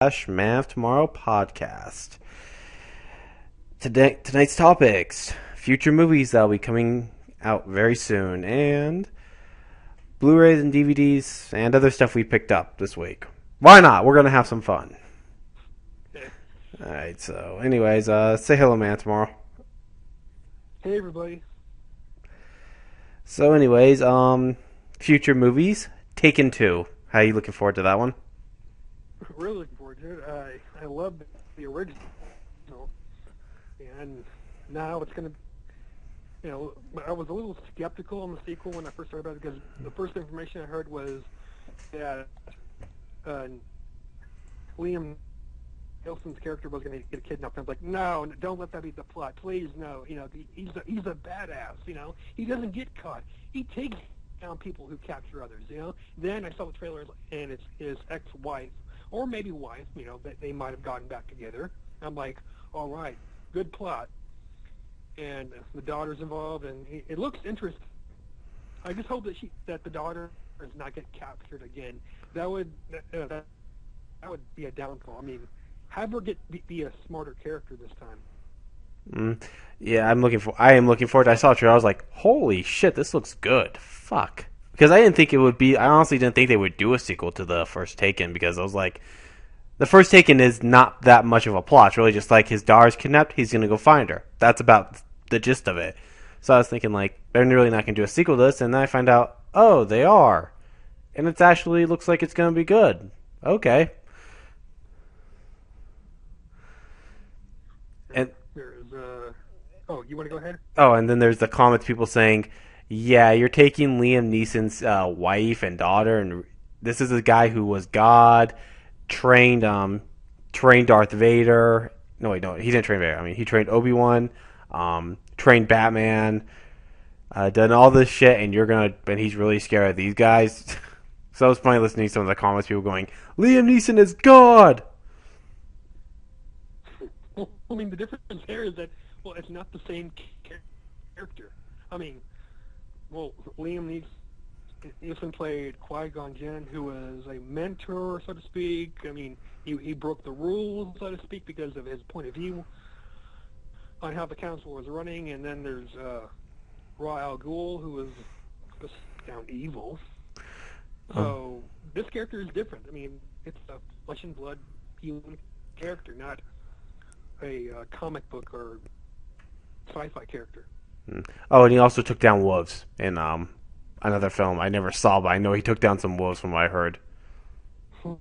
Manoftomorrow podcast. Tonight's topics: future movies that will be coming out very soon, and Blu-rays and DVDs and other stuff we picked up this week. Why not? We're gonna have some fun. All right. So, anyways, say hello, man, tomorrow. Hey everybody. So, anyways, future movies. Taken 2. How are you looking forward to that one? Really looking forward to it. I love the original, and now it's gonna. I was a little skeptical on the sequel when I first heard about it because the first information I heard was that Liam Neeson's character was going to get kidnapped. I was like, no, don't let that be the plot, please, no. He's a badass. He doesn't get caught. He takes down people who capture others. Then I saw the trailer and it's his ex-wife. Or maybe wife, that they might have gotten back together. I'm like, all right, good plot. And the daughter's involved, and it looks interesting. I just hope that the daughter does not get captured again. That would be a downfall. I mean, have her be a smarter character this time. Yeah, I am looking forward to it. I saw a trailer. I was like, holy shit, this looks good. Fuck. Because I didn't think it would be. I honestly didn't think they would do a sequel to The First Taken, because I was like, The First Taken is not that much of a plot. It's really just like his daughter's kidnapped, he's going to go find her. That's about the gist of it. So I was thinking, like, they're really not going to do a sequel to this, and then I find out, oh, they are. And it actually looks like it's going to be good. Okay. And There's oh, you want to go ahead? oh, and then there's the comments, people saying, yeah, you're taking Liam Neeson's wife and daughter, and this is a guy who was God, trained Darth Vader. No, wait, no, he didn't train Vader. I mean, he trained Obi-Wan, trained Batman, done all this shit, and he's really scared of these guys. So it was funny listening to some of the comments, people going, Liam Neeson is God! Well, I mean, the difference here is that, well, it's not the same character. I mean, well, Liam Neeson played Qui-Gon Jinn, who was a mentor, so to speak. I mean, he broke the rules, so to speak, because of his point of view on how the council was running. And then there's Ra's al Ghul, who was just down evil. So this character is different. I mean, it's a flesh and blood human character, not a comic book or sci-fi character. Oh, and he also took down wolves in another film I never saw, but I know he took down some wolves from what I heard. So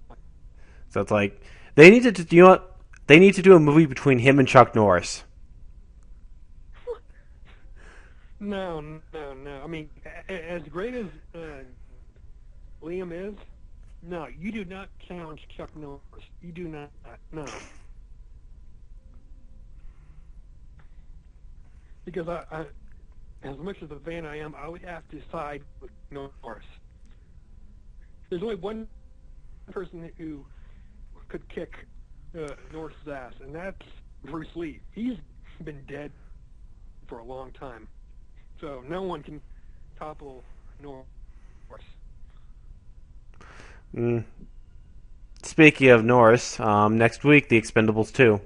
it's like, they need to, you know what? They need to do a movie between him and Chuck Norris. No. I mean, as great as Liam is, no, you do not challenge Chuck Norris. You do not. No. Because I, as much as a fan I am, I would have to side with Norris. There's only one person who could kick Norris's ass, and that's Bruce Lee. He's been dead for a long time, so no one can topple Norris. Speaking of Norris, next week, The Expendables 2.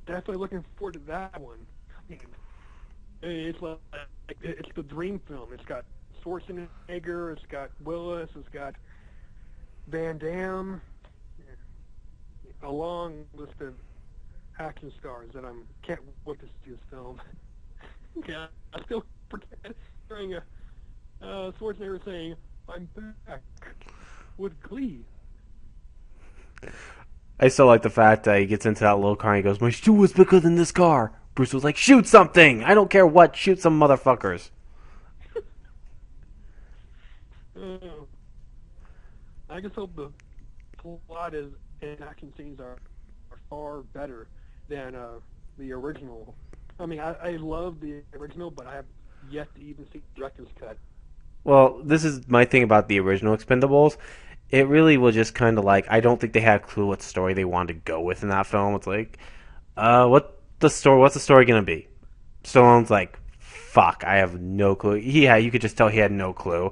Definitely looking forward to that one. I mean, it's like it's the dream film. It's got Schwarzenegger, it's got Willis, it's got Van Damme, a long list of action stars that can't wait to see this film. Yeah, I still forget hearing Schwarzenegger saying, "I'm back with glee." I still like the fact that he gets into that little car and he goes, my shoe was bigger than this car. Bruce was like, shoot something! I don't care what, shoot some motherfuckers. I just hope the plot and action scenes are far better than the original. I mean, I love the original, but I have yet to even see the director's cut. Well, this is my thing about the original Expendables. It really was just kind of like, I don't think they had a clue what story they wanted to go with in that film. It's like, what's the story going to be? Stallone's like, fuck, I have no clue. You could just tell he had no clue.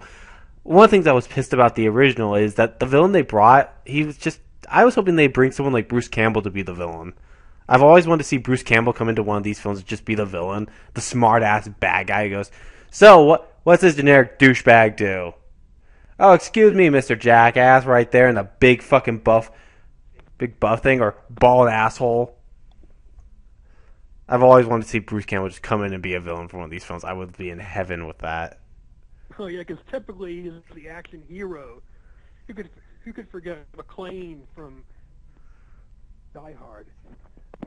one of the things I was pissed about the original is that the villain they brought, he was just. I was hoping they'd bring someone like Bruce Campbell to be the villain. I've always wanted to see Bruce Campbell come into one of these films and just be the villain, the smart ass bad guy who goes, "So what's this generic douchebag do? Oh, excuse me, Mister Jackass, right there in the big buff thing or bald asshole." I've always wanted to see Bruce Campbell just come in and be a villain for one of these films. I would be in heaven with that. Oh yeah, because typically he's the action hero. Who could who could forget McClane from Die Hard?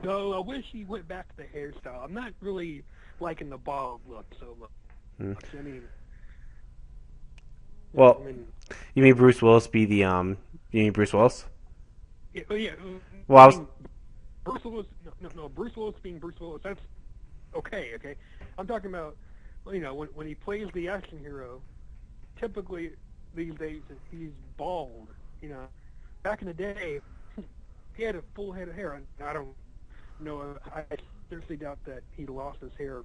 Though I wish he went back to the hairstyle. I'm not really liking the bald look so much. I mean, Well, I mean, you mean Bruce Willis be the You mean Bruce Willis? yeah, oh, yeah. Well, I I was. mean, Bruce Willis. No. Bruce Willis being Bruce Willis. That's okay. Okay. I'm talking about, when he plays the action hero. Typically, these days he's bald. Back in the day, he had a full head of hair. I don't know. I seriously doubt that he lost his hair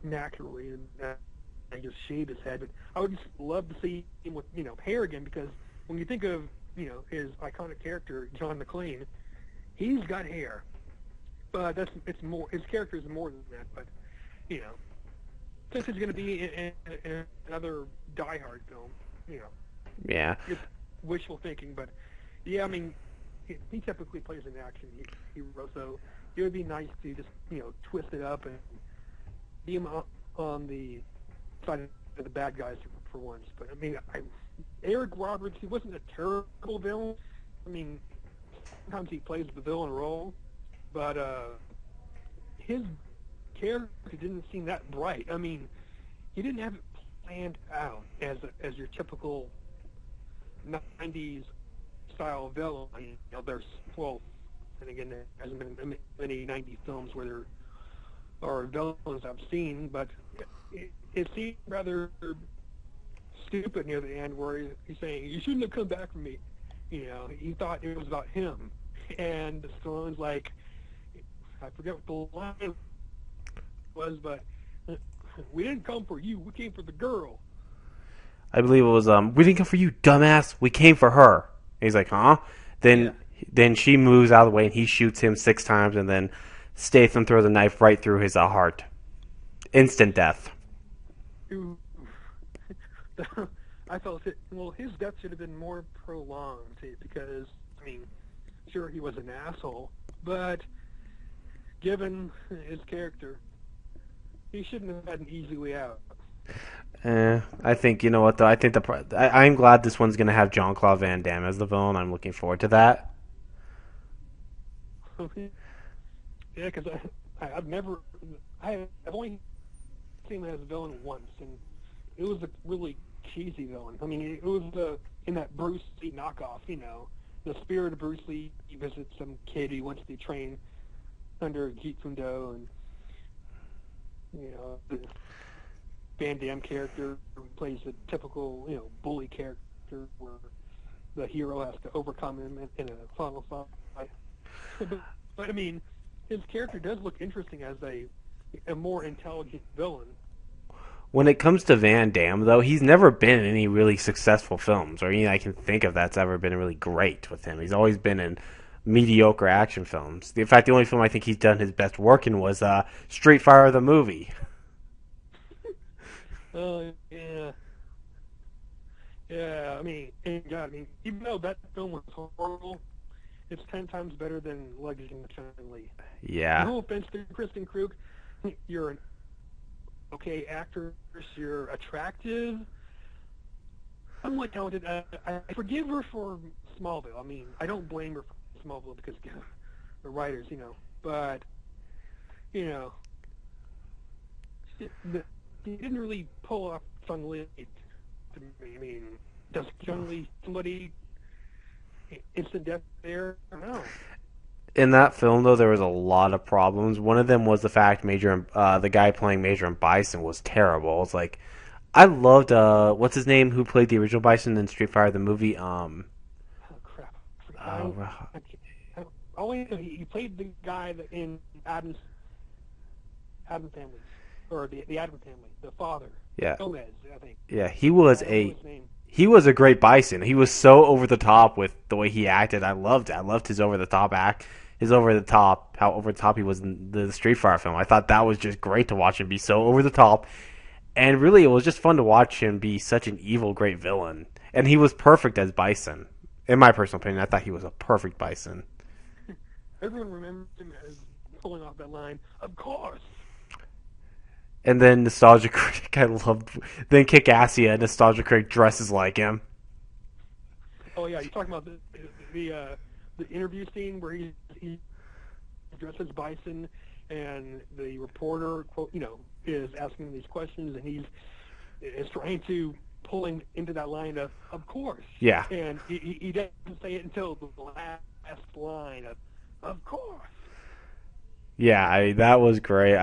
naturally and just shaved his head. But I would just love to see him with hair again, because when you think of his iconic character John McClane, he's got hair. But it's more, his character is more than that. But since he's going to be in another Die Hard film, Yeah. it's wishful thinking. But yeah, I mean, he typically plays an action hero, so it would be nice to just twist it up and be him on the side of the bad guys for once. But I mean, Eric Roberts, he wasn't a terrible villain. I mean, sometimes he plays the villain role, but his character didn't seem that bright. I mean, he didn't have it planned out as your typical 90s style villain. There's, well, and again, there hasn't been many 90s films where there are villains I've seen, but it seemed rather stupid near the end where he's saying, "You shouldn't have come back for me." He thought it was about him. And Stallone's like, I forget what the line was, but "We didn't come for you, we came for the girl." I believe it was "We didn't come for you, dumbass. We came for her." And he's like, "Huh?" Then she moves out of the way and he shoots him 6 times, and then Statham throws a knife right through his heart. Instant death. Ooh. I felt his death should have been more prolonged, because I mean, sure, he was an asshole, but given his character, he shouldn't have had an easy way out. I think, you know what, though? I think I'm glad this one's going to have Jean-Claude Van Damme as the villain. I'm looking forward to that. Yeah, because I've only seen him as a villain once, and it was a really cheesy villain. I mean, it was in that Bruce Lee knockoff, the spirit of Bruce Lee. He visits some kid he wants to train under Jeet Kune Do, and the Van Damme character plays a typical bully character where the hero has to overcome him in a final fight. But I mean, his character does look interesting as a more intelligent villain. When it comes to Van Damme, though, he's never been in any really successful films, or I can think of that's ever been really great with him. He's always been in mediocre action films. In fact, the only film I think he's done his best work in was Street Fighter the movie. Oh, yeah. Yeah, I mean, even though that film was horrible, it's 10 times better than Legacy of Chun-Li. Yeah. No offense to Kristen Krug, you're an okay actress, you're attractive, somewhat talented. I forgive her for Smallville. I mean, I don't blame her for Smallville because the writers, but, she didn't really pull off Chun-Li to me. I mean, does Chun-Li somebody instant death there? I don't know. In that film, though, there was a lot of problems. One of them was the fact the guy playing Major and Bison was terrible. It's like, I loved what's his name who played the original Bison in Street Fighter the movie. Oh crap! He played the guy in Adam Family, or the Adam Family, the father. Yeah. Gomez, I think. Yeah, he was I don't know his name. he was a great Bison. He was so over the top with the way he acted. I loved it. I loved his over the top act, his over the top, how over the top he was in the Street Fighter film. I thought that was just great to watch him be so over the top. And really, it was just fun to watch him be such an evil, great villain. And he was perfect as Bison. In my personal opinion, I thought he was a perfect Bison. Everyone remembers him as pulling off that line, of course. And then Nostalgia Critic, I loved. Then Kick Assia, Nostalgia Critic dresses like him. Oh yeah, you're talking about the interview scene where he dresses Bison, and the reporter, quote, is asking these questions, and he's is trying to pull him into that line of course. Yeah. And he doesn't say it until the last line of course. Yeah, that was great.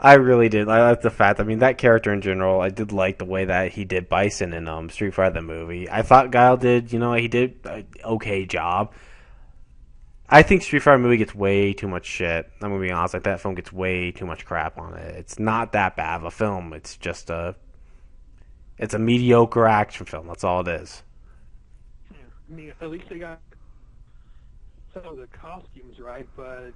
I really did. I liked the fact. I mean, that character in general. I did like the way that he did Bison in Street Fighter the movie. I thought Guile did. He did an okay job. I think Street Fighter movie gets way too much shit. I'm gonna be honest. Like that film gets way too much crap on it. It's not that bad of a film. It's just it's a mediocre action film. That's all it is. Yeah. I mean, at least they got some of the costumes right, but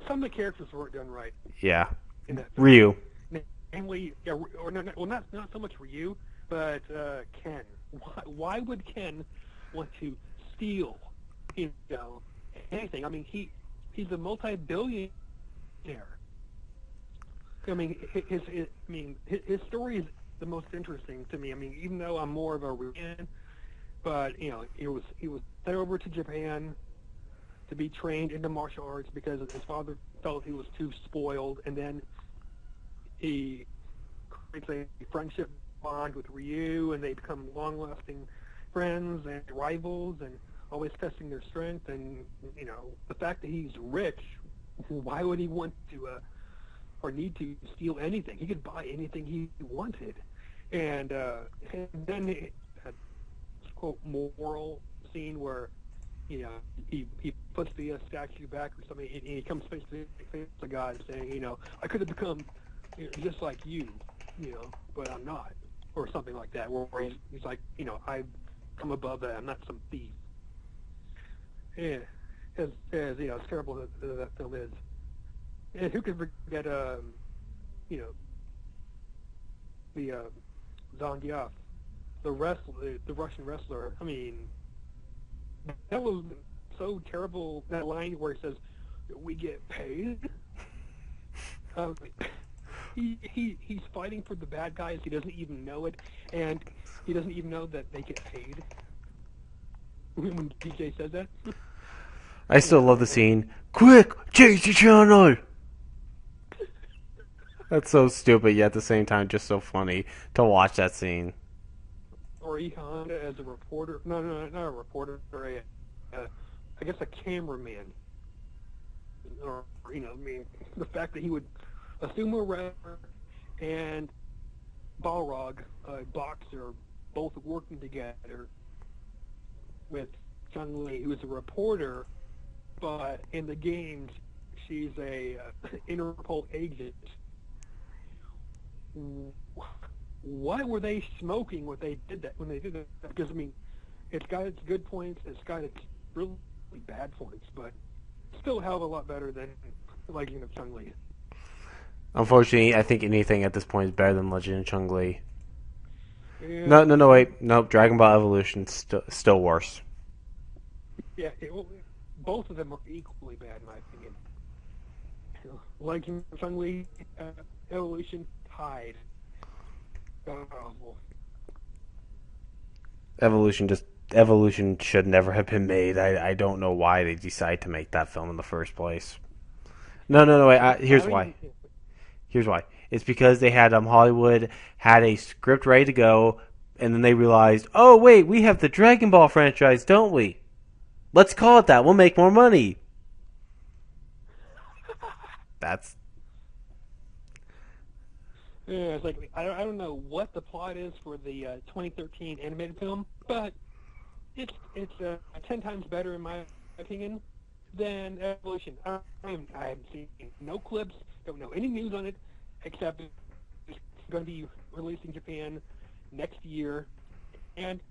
some of the characters weren't done right. Yeah. In that Ryu. Namely, yeah, or not so much Ryu, but Ken. Why would Ken want to steal, anything? I mean, he's a multi-billionaire. I mean, his story is the most interesting to me. I mean, even though I'm more of a Ryu fan, but he was sent over to Japan to be trained into martial arts because his father felt he was too spoiled, and then he creates a friendship bond with Ryu, and they become long-lasting friends and rivals, and always testing their strength. And the fact that he's rich, why would he want to or need to steal anything? He could buy anything he wanted. And then that quote moral scene where he puts the statue back or something, and he comes face to face with God saying, I could have become just like you, but I'm not, or something like that. Where he's like, I've come above that. I'm not some thief. Yeah, as terrible as that film is, and who could forget, the Zangief, the Russian wrestler. I mean, that was so terrible. That line where he says, "We get paid." He's fighting for the bad guys. He doesn't even know it, and he doesn't even know that they get paid. When DJ says that. I still love the scene. Quick, change the channel. That's so stupid, yet at the same time just so funny to watch that scene. Or E. Honda as a reporter. No, not a reporter. Or I guess a cameraman. Or the fact that he would assume a wrestler and Balrog, a boxer, both working together with Chun-Li, who is a reporter, but in the games she's a Interpol agent. Why were they smoking when they did that? Because it's got its good points, it's got its really bad points, but still a hell of a lot better than Legend of Chun-Li. Unfortunately, I think anything at this point is better than Legend of Chun-Li. Yeah. No, wait. Nope, Dragon Ball Evolution still worse. Yeah, both of them are equally bad, in my opinion. Legend of Chun-Li, Evolution, tied. Evolution should never have been made. I don't know why they decided to make that film in the first place. No, wait. Here's why. It's because they had Hollywood had a script ready to go, and then they realized, oh wait, we have the Dragon Ball franchise, don't we? Let's call it that. We'll make more money. That's. Yeah, it's like I don't know what the plot is for the 2013 animated film, but it's 10 times better in my opinion than Evolution. I haven't seen no clips, don't know any news on it, except it's going to be released in Japan next year, And